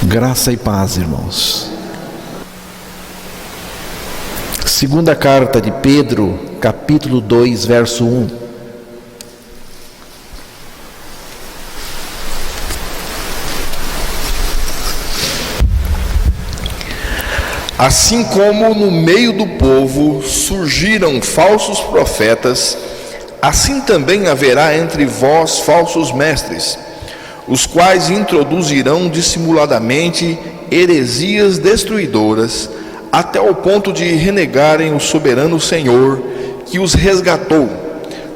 Graça e paz, irmãos. Segunda carta de Pedro, capítulo 2, verso 1. Assim como no meio do povo surgiram falsos profetas, assim também haverá entre vós falsos mestres, os quais introduzirão dissimuladamente heresias destruidoras, até o ponto de renegarem o soberano Senhor, que os resgatou,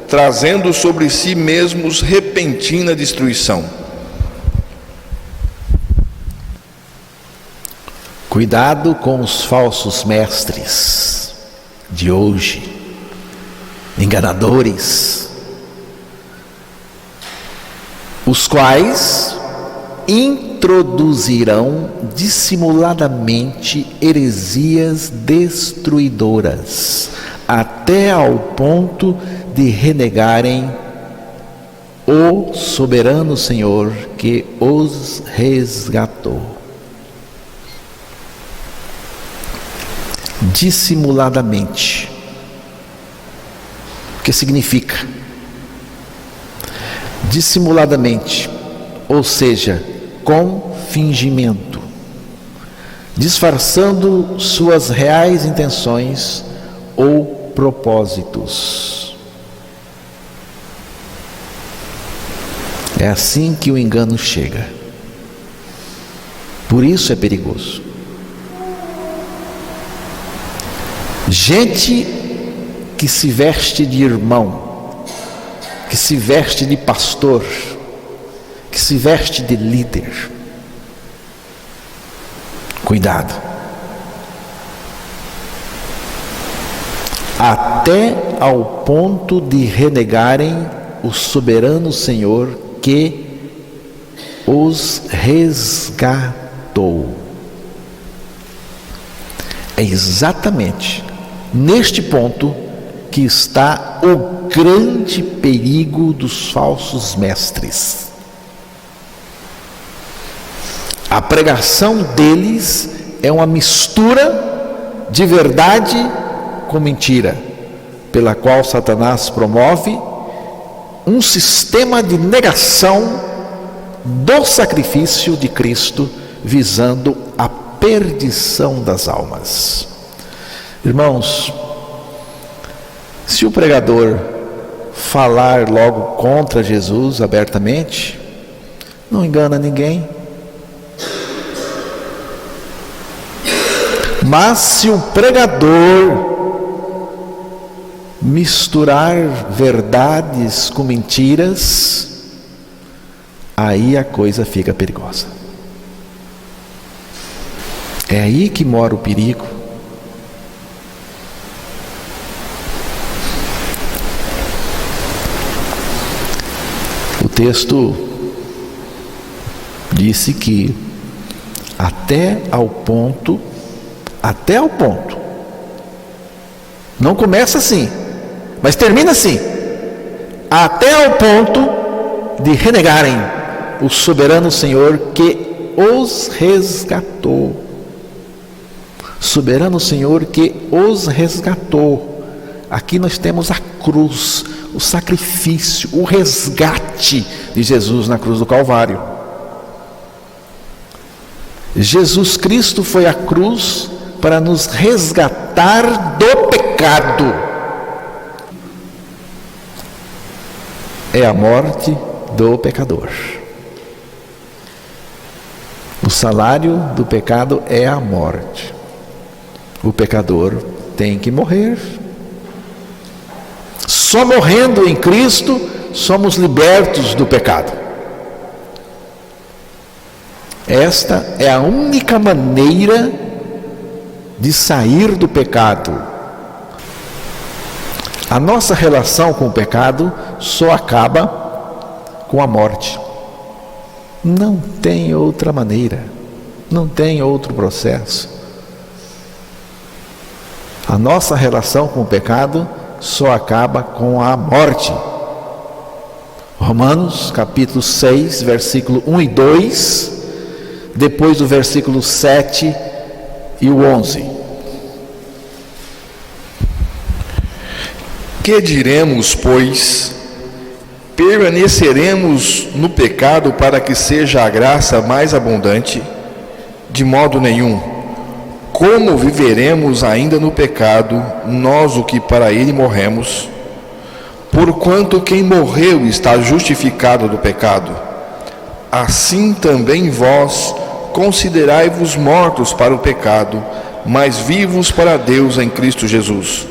trazendo sobre si mesmos repentina destruição. Cuidado com os falsos mestres de hoje, enganadores, os quais introduzirão dissimuladamente heresias destruidoras, até ao ponto de renegarem o soberano Senhor que os resgatou. Dissimuladamente. O que significa? Dissimuladamente, ou seja, com fingimento, disfarçando suas reais intenções ou propósitos. É assim que o engano chega. Por isso é perigoso. Gente que se veste de irmão, que se veste de pastor, que se veste de líder. Cuidado. Até ao ponto de renegarem o soberano Senhor que os resgatou. É exatamente neste ponto que está o grande perigo dos falsos mestres. A pregação deles é uma mistura de verdade com mentira, pela qual Satanás promove um sistema de negação do sacrifício de Cristo, visando a perdição das almas. Irmãos, se o pregador falar logo contra Jesus abertamente, não engana ninguém. Mas se o pregador misturar verdades com mentiras, aí a coisa fica perigosa. É aí que mora o perigo. O texto disse que até ao ponto, não começa assim, mas termina assim, até ao ponto de renegarem o soberano Senhor que os resgatou. Soberano Senhor que os resgatou. Aqui nós temos a cruz, o sacrifício, o resgate de Jesus na cruz do Calvário. Jesus Cristo foi à cruz para nos resgatar do pecado. É a morte do pecador. O salário do pecado é a morte. O pecador tem que morrer. Só morrendo em Cristo somos libertos do pecado. Esta é a única maneira de sair do pecado. A nossa relação com o pecado só acaba com a morte. Não tem outra maneira, não tem outro processo. A nossa relação com o pecado só acaba com a morte. Romanos capítulo 6, versículo 1 e 2 depois do versículo 7 e o 11. Que diremos, pois? Permaneceremos no pecado para que seja a graça mais abundante? De modo nenhum. Como viveremos ainda no pecado, nós o que para ele morremos? Porquanto quem morreu está justificado do pecado. Assim também vós considerai-vos mortos para o pecado, mas vivos para Deus em Cristo Jesus.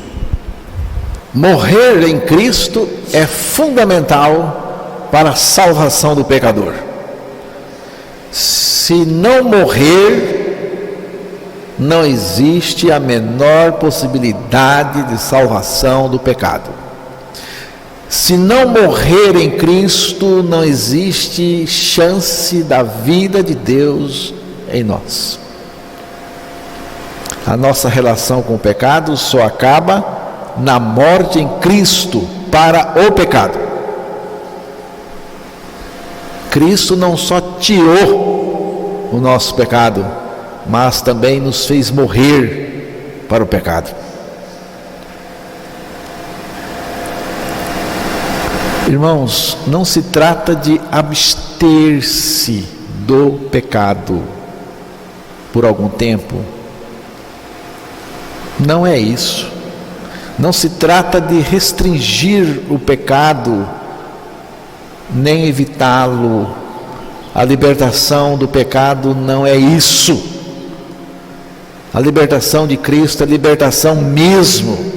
Morrer em Cristo é fundamental para a salvação do pecador. Se não morrer, não existe a menor possibilidade de salvação do pecado. Se não morrer em Cristo, não existe chance da vida de Deus em nós. A nossa relação com o pecado só acaba na morte em Cristo para o pecado. Cristo não só tirou o nosso pecado, mas também nos fez morrer para o pecado. Irmãos, não se trata de abster-se do pecado por algum tempo. Não é isso. Não se trata de restringir o pecado, nem evitá-lo. A libertação do pecado não é isso. A libertação de Cristo é libertação mesmo.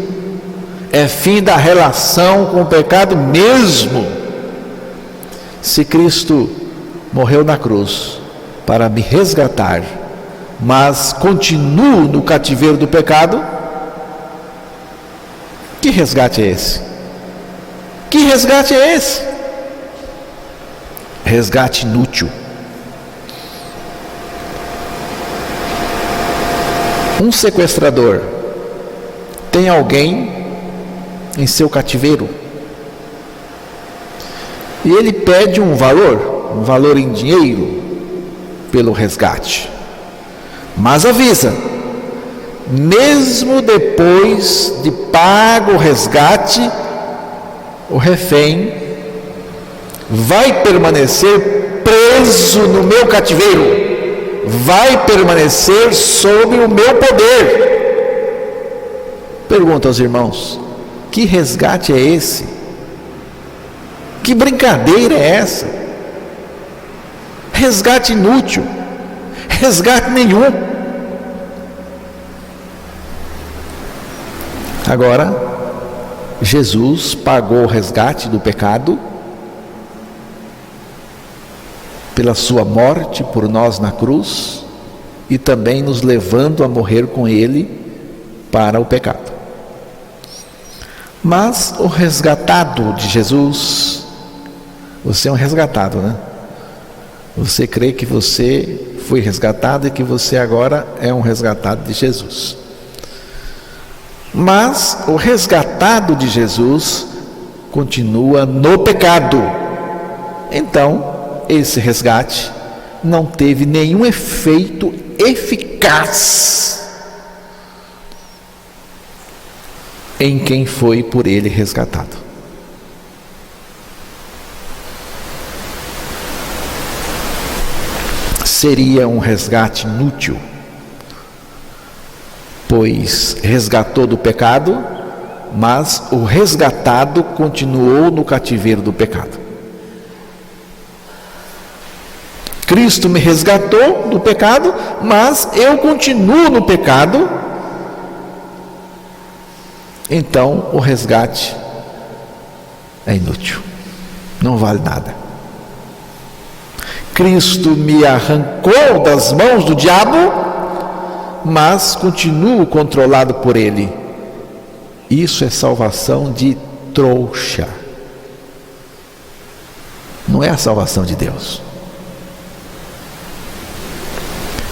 É fim da relação com o pecado mesmo. Se Cristo morreu na cruz para me resgatar, mas continuo no cativeiro do pecado, que resgate é esse? Que resgate é esse? Resgate inútil. Um sequestrador tem alguém em seu cativeiro e ele pede um valor em dinheiro pelo resgate, mas avisa: mesmo depois de pago o resgate, o refém vai permanecer preso no meu cativeiro, vai permanecer sob o meu poder. Pergunto aos irmãos: que resgate é esse? Que brincadeira é essa? Resgate inútil, resgate nenhum. Agora, Jesus pagou o resgate do pecado pela sua morte por nós na cruz e também nos levando a morrer com Ele para o pecado. Mas o resgatado de Jesus, você é um resgatado, né? Você crê que você foi resgatado e que você agora é um resgatado de Jesus. Mas o resgatado de Jesus continua no pecado. Então, esse resgate não teve nenhum efeito eficaz em quem foi por ele resgatado. Seria um resgate inútil, pois resgatou do pecado, mas o resgatado continuou no cativeiro do pecado. Cristo me resgatou do pecado, mas eu continuo no pecado. Então o resgate é inútil, não vale nada. Cristo me arrancou das mãos do diabo, mas continuo controlado por ele. Isso é salvação de trouxa. Não é a salvação de Deus.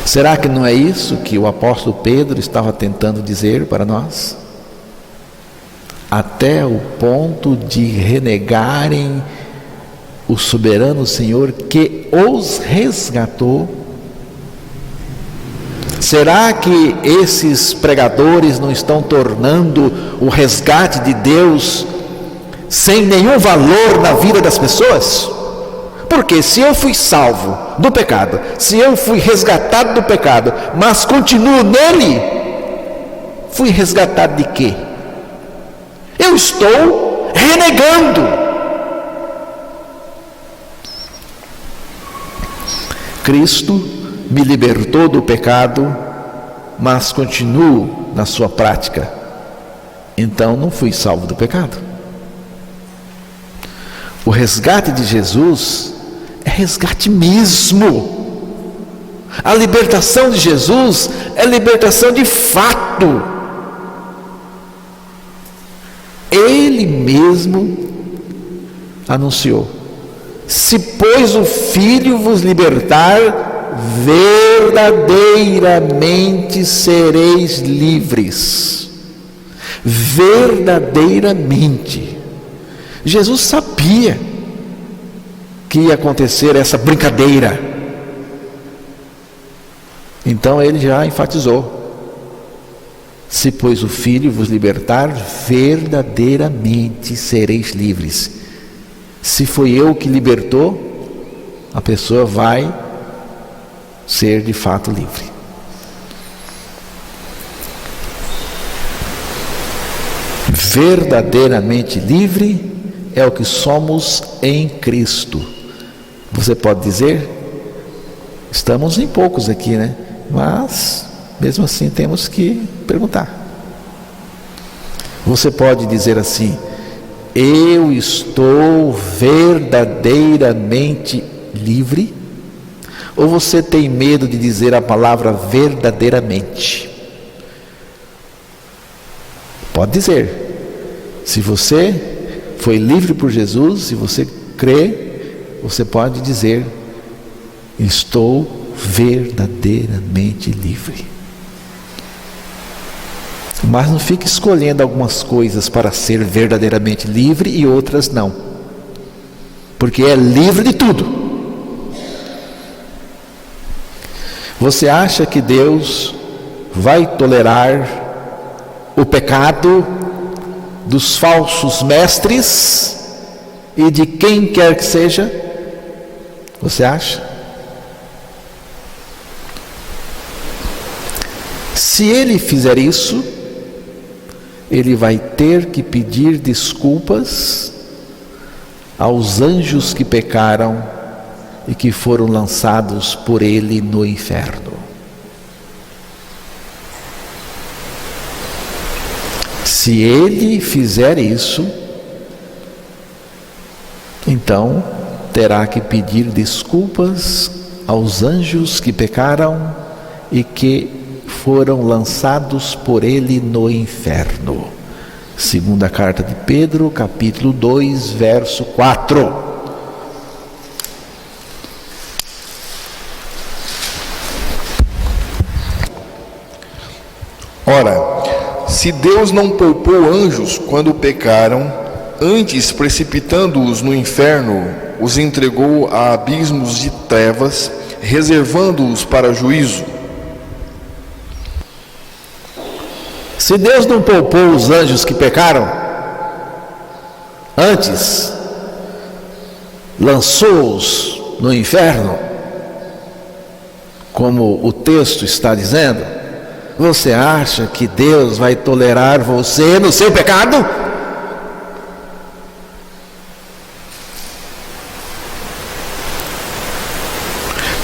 Será que não é isso que o apóstolo Pedro estava tentando dizer para nós? Até o ponto de renegarem o soberano Senhor que os resgatou Será que esses pregadores não estão tornando o resgate de Deus sem nenhum valor na vida das pessoas? Porque se eu fui salvo do pecado, se eu fui resgatado do pecado, mas continuo nele, fui resgatado de quê? Eu estou renegando. Cristo me libertou do pecado, mas continuo na sua prática. Então não fui salvo do pecado. O resgate de Jesus é resgate mesmo. A libertação de Jesus é libertação de fato. Ele mesmo anunciou: se pois o Filho vos libertar, verdadeiramente sereis livres. Verdadeiramente. Jesus sabia que ia acontecer essa brincadeira. Então ele já enfatizou: se pois o Filho vos libertar, verdadeiramente sereis livres. Se foi eu que libertou, a pessoa vai ser de fato livre. Verdadeiramente livre é o que somos em Cristo. Você pode dizer, estamos em poucos aqui, né? Mas mesmo assim temos que perguntar. Você pode dizer assim: eu estou verdadeiramente livre? Ou você tem medo de dizer a palavra verdadeiramente? Pode dizer. Se você foi livre por Jesus, se você crê, você pode dizer: estou verdadeiramente livre. Mas não fique escolhendo algumas coisas para ser verdadeiramente livre e outras não, porque é livre de tudo. Você acha que Deus vai tolerar o pecado dos falsos mestres e de quem quer que seja? Você acha? Se ele fizer isso, ele vai ter que pedir desculpas aos anjos que pecaram e que foram lançados por ele no inferno. Se ele fizer isso, então terá que pedir desculpas aos anjos que pecaram e que foram lançados por ele no inferno. Segunda carta de Pedro, capítulo 2, verso 4. Ora, se Deus não poupou anjos quando pecaram, antes precipitando-os no inferno, os entregou a abismos de trevas, reservando-os para juízo. Se Deus não poupou os anjos que pecaram, antes lançou-os no inferno, como o texto está dizendo, você acha que Deus vai tolerar você no seu pecado?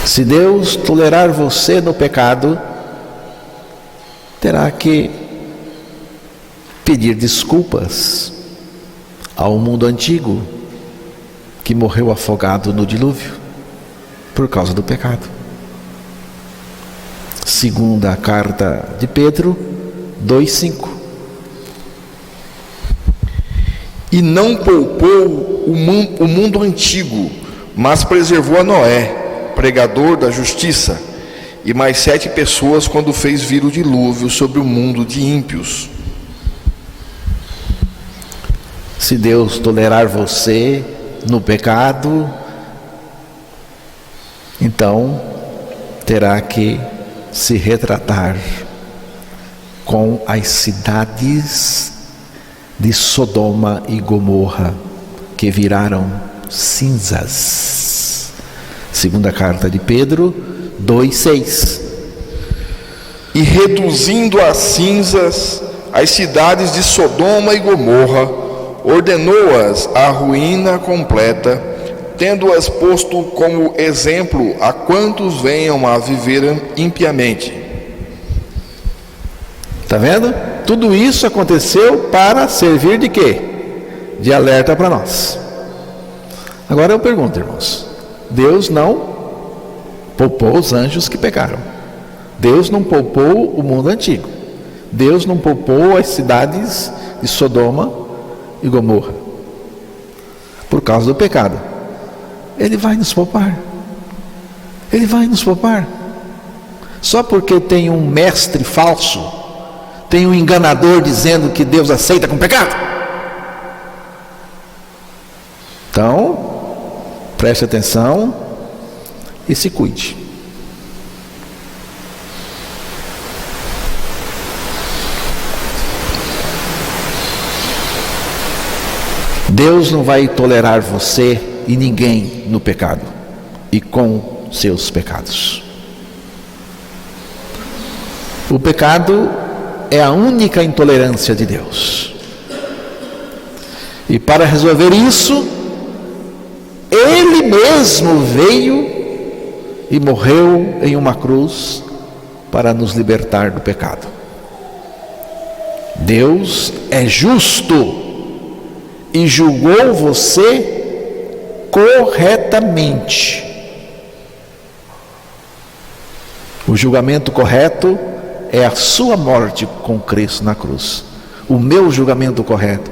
Se Deus tolerar você no pecado, terá que pedir desculpas ao mundo antigo que morreu afogado no dilúvio por causa do pecado. Segunda carta de Pedro 2:5. E não poupou o mundo antigo, mas preservou a Noé, pregador da justiça, e mais 7 pessoas quando fez vir o dilúvio sobre o mundo de ímpios. Se Deus tolerar você no pecado, então terá que se retratar com as cidades de Sodoma e Gomorra, que viraram cinzas. Segunda carta de Pedro 2:6. E reduzindo a cinzas as cidades de Sodoma e Gomorra, ordenou-as à ruína completa, tendo-as posto como exemplo a quantos venham a viver impiamente. Está vendo? Tudo isso aconteceu para servir de quê? De alerta para nós. Agora eu pergunto, irmãos, Deus não poupou os anjos que pecaram. Deus não poupou o mundo antigo. Deus não poupou as cidades de Sodoma e Gomorra por causa do pecado. Ele vai nos poupar. Ele vai nos poupar. Só porque tem um mestre falso, tem um enganador dizendo que Deus aceita com pecado. Então, preste atenção e se cuide. Deus não vai tolerar você e ninguém no pecado e com seus pecados. O pecado é a única intolerância de Deus. E para resolver isso, Ele mesmo veio e morreu em uma cruz para nos libertar do pecado. Deus é justo e julgou você corretamente. O julgamento correto é a sua morte com Cristo na cruz. O meu julgamento correto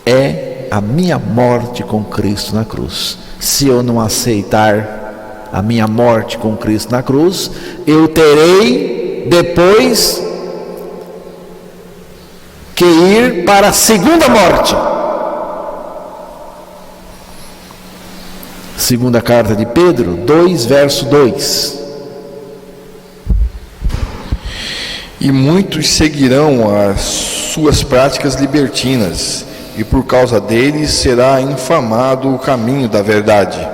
é a minha morte com Cristo na cruz. Se eu não aceitar a minha morte com Cristo na cruz, eu terei depois que ir para a segunda morte. Segunda carta de Pedro 2, verso 2. E muitos seguirão as suas práticas libertinas, e por causa deles será infamado o caminho da verdade.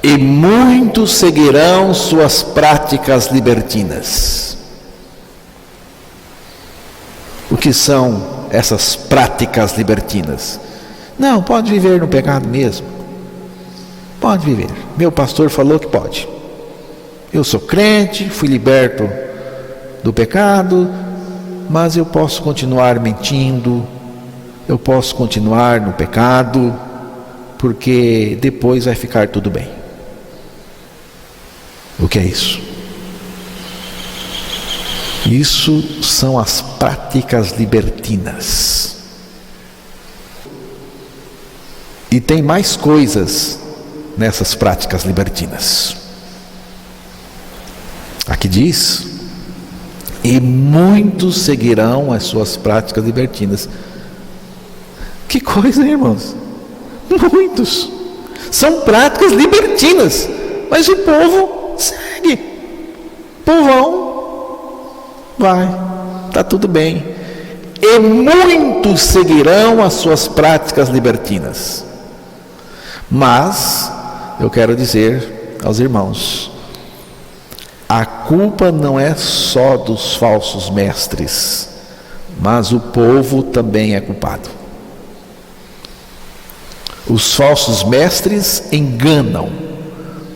E muitos seguirão suas práticas libertinas. O que são essas práticas libertinas? Não, pode viver no pecado mesmo. Pode viver. Meu pastor falou que pode. Eu sou crente, fui liberto do pecado, mas eu posso continuar mentindo, eu posso continuar no pecado, porque depois vai ficar tudo bem. O que é isso? Isso são as práticas libertinas. E tem mais coisas nessas práticas libertinas. Aqui diz: e muitos seguirão as suas práticas libertinas. Que coisa, hein, irmãos? Muitos. São práticas libertinas, mas o povo segue. O povão vai, está tudo bem. E muitos seguirão as suas práticas libertinas. Mas eu quero dizer aos irmãos, a culpa não é só dos falsos mestres, mas o povo também é culpado. Os falsos mestres enganam,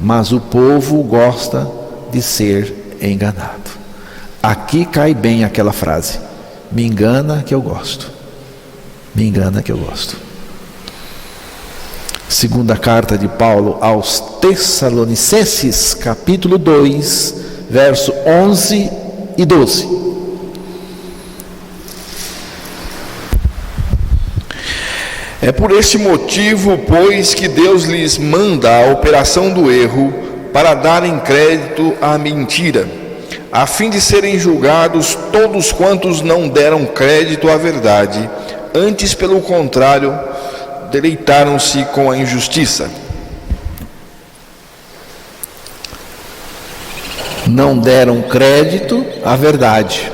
mas o povo gosta de ser enganado. Aqui cai bem aquela frase: me engana que eu gosto. Me engana que eu gosto. Segunda carta de Paulo aos Tessalonicenses, capítulo 2, verso 11 e 12. É por este motivo, pois, que Deus lhes manda a operação do erro, para darem crédito à mentira, a fim de serem julgados todos quantos não deram crédito à verdade, antes, pelo contrário, deleitaram-se com a injustiça. não deram crédito à verdade.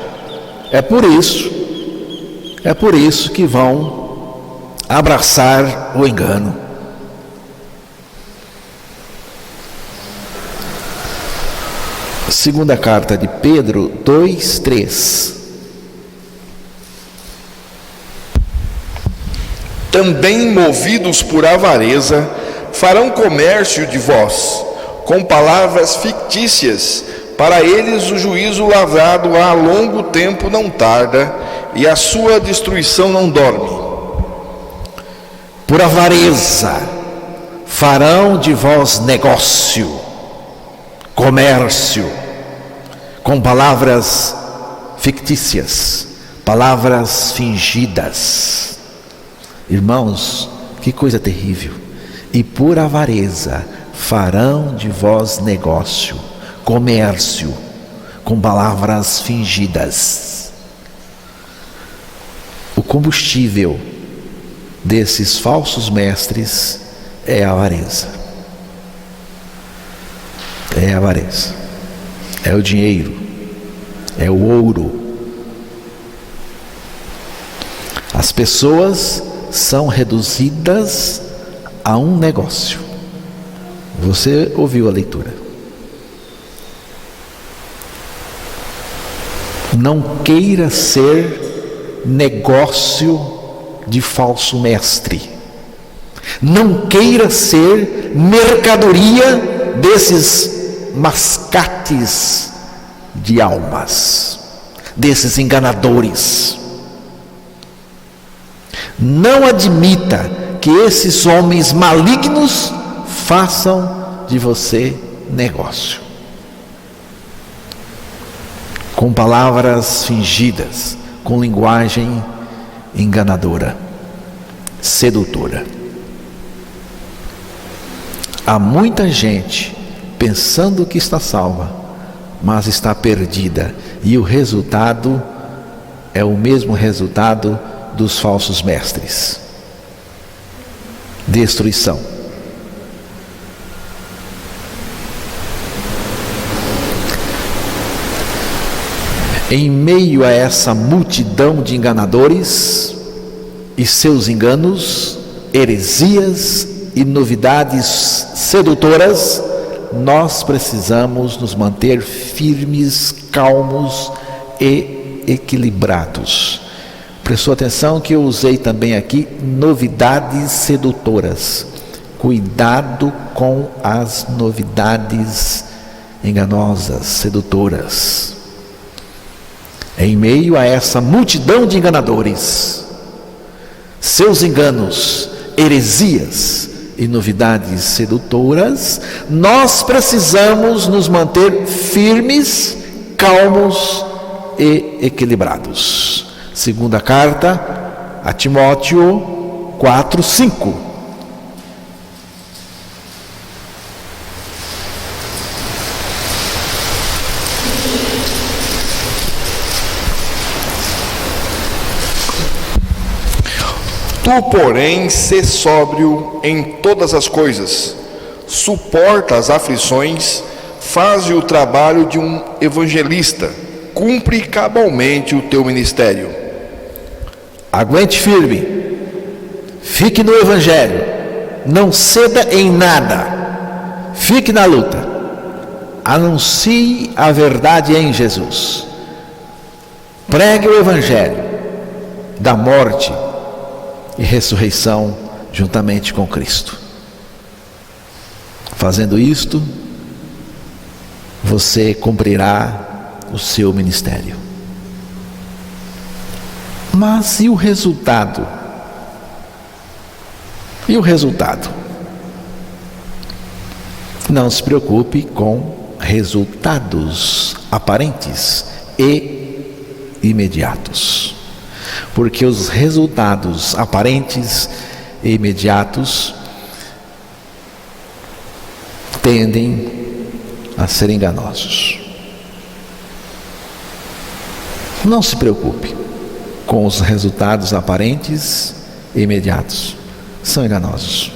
É por isso que vão abraçar o engano. Segunda carta de Pedro 2:3. Também movidos por avareza, farão comércio de vós, com palavras fictícias. Para eles o juízo lavrado há longo tempo não tarda, e a sua destruição não dorme. Por avareza farão de vós negócio, comércio, com palavras fictícias, palavras fingidas. Irmãos, que coisa terrível. E por avareza farão de vós negócio, comércio, com palavras fingidas. O combustível desses falsos mestres é a avareza. É a avareza. É o dinheiro. É o ouro. As pessoas são reduzidas a um negócio. Você ouviu a leitura. Não queira ser negócio de falso mestre. Não queira ser mercadoria desses mascates de almas, desses enganadores. Não admita que esses homens malignos façam de você negócio, com palavras fingidas, com linguagem enganadora, sedutora. Há muita gente pensando que está salva, mas está perdida, e o resultado é o mesmo resultado dos falsos mestres: destruição. Em meio a essa multidão de enganadores e seus enganos, heresias e novidades sedutoras, nós precisamos nos manter firmes, calmos e equilibrados. Prestou atenção que eu usei também aqui novidades sedutoras. Cuidado com as novidades enganosas, sedutoras. Em meio a essa multidão de enganadores, seus enganos, heresias e novidades sedutoras, nós precisamos nos manter firmes, calmos e equilibrados. Segunda carta a Timóteo 4:5. Tu, porém, sê sóbrio em todas as coisas, suporta as aflições, faze o trabalho de um evangelista, cumpre cabalmente o teu ministério. Aguente firme, fique no Evangelho, não ceda em nada, fique na luta, anuncie a verdade em Jesus, pregue o Evangelho da morte e ressurreição juntamente com Cristo. Fazendo isto, você cumprirá o seu ministério. Mas e o resultado? E o resultado? Não se preocupe com resultados aparentes e imediatos, porque os resultados aparentes e imediatos tendem a ser enganosos. Não se preocupe com os resultados aparentes e imediatos, são enganosos.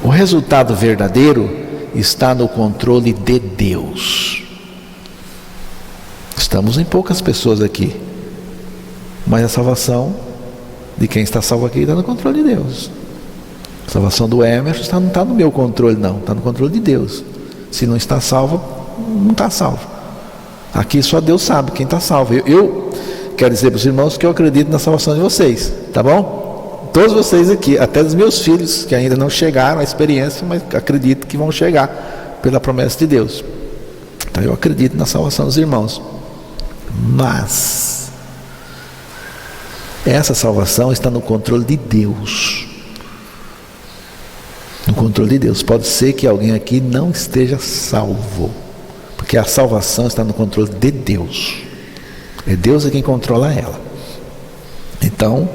O resultado verdadeiro está no controle de Deus. Estamos em poucas pessoas aqui, mas a salvação de quem está salvo aqui está no controle de Deus. A salvação do Emerson não está no meu controle, não, está no controle de Deus. Se não está salvo, não está salvo. Aqui só Deus sabe quem está salvo. Eu quero dizer para os irmãos que eu acredito na salvação de vocês, tá bom? Todos vocês aqui, até dos meus filhos que ainda não chegaram à experiência, mas acredito que vão chegar pela promessa de Deus. Então eu acredito na salvação dos irmãos. Mas essa salvação está no controle de Deus. No controle de Deus. Pode ser que alguém aqui não esteja salvo, porque a salvação está no controle de Deus. É Deus quem controla ela. Então,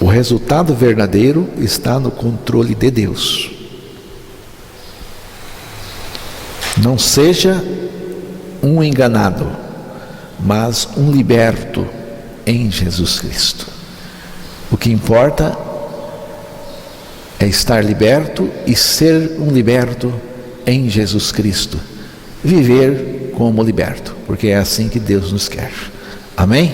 o resultado verdadeiro está no controle de Deus. Não seja um enganado, mas um liberto em Jesus Cristo. O que importa é estar liberto e ser um liberto em Jesus Cristo. Viver como liberto, porque é assim que Deus nos quer. Amém?